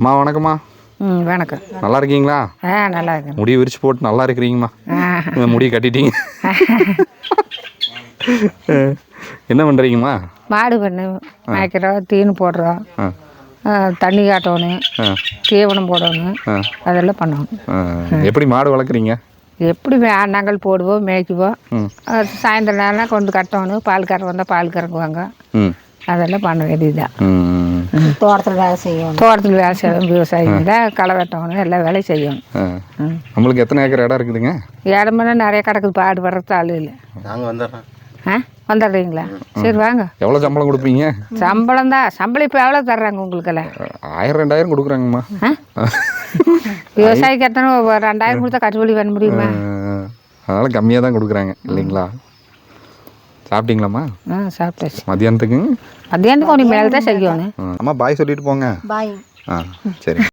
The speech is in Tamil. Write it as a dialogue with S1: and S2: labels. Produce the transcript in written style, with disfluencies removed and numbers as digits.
S1: அம்மா வணக்கம்மா.
S2: வணக்கம்.
S1: நல்லா இருக்கீங்களா?
S2: நல்லா இருக்கேன்.
S1: முடியை விரிச்சு போட்டு நல்லா இருக்கிறீங்கம்மா. முடியை கட்டிட்டீங்க. என்ன பண்ணுறீங்கம்மா?
S2: மாடு பண்ணு மேய்க்கிறோம், தீனி போடுறோம், தண்ணி காட்டணும், தீவனம் போடணும், அதெல்லாம் பண்ணணும்.
S1: எப்படி மாடு வளர்க்குறீங்க?
S2: எப்படி நாங்கள் போடுவோம், மேய்க்குவோம். சாயந்தரம் நேரம் கொண்டு கட்டணும், பால் கறவை வந்தால் பால் கறக்குவாங்க. அதெல்லாம் பண்ண வேண்டியதுதான்.
S3: தோட்டத்தில் வேலை செய்யணும்.
S2: தோட்டத்தில் வேலை செய்யணும், விவசாயம் தான் களை வெட்டணும், எல்லா வேலையும் செய்யணும்.
S1: நம்மளுக்கு எத்தனை ஏக்கர் இடம் இருக்குதுங்க?
S2: இடமெல்லாம் நிறைய கிடக்குது, பாடுபடுறது ஆள் இல்லை.
S4: நாங்கள் வந்துடுறோம்.
S2: வந்துடுறீங்களா? சரி வாங்க.
S1: எவ்வளோ சம்பளம் கொடுப்பீங்க?
S2: சம்பளம் தான். சம்பளம் இப்போ எவ்வளோ தர்றாங்க உங்களுக்கெல்லாம்?
S1: 1000-2000 கொடுக்குறாங்கம்மா.
S2: விவசாயிக்கு எத்தனை 2000 கொடுத்தா கட்டுப்படி பண்ண முடியுமா?
S1: அதனால் கம்மியாக தான் கொடுக்குறாங்க இல்லைங்களா? சாப்பிட்டீங்களாம்மா?
S2: சாப்பிட்டாச்சு.
S1: மதியானத்துக்கு?
S2: மதியானத்துக்கு ஒன்று மேலே தான் செய்யணும்.
S1: அம்மா பாய் சொல்லிட்டு போங்க.
S3: பாய்.
S1: சரி.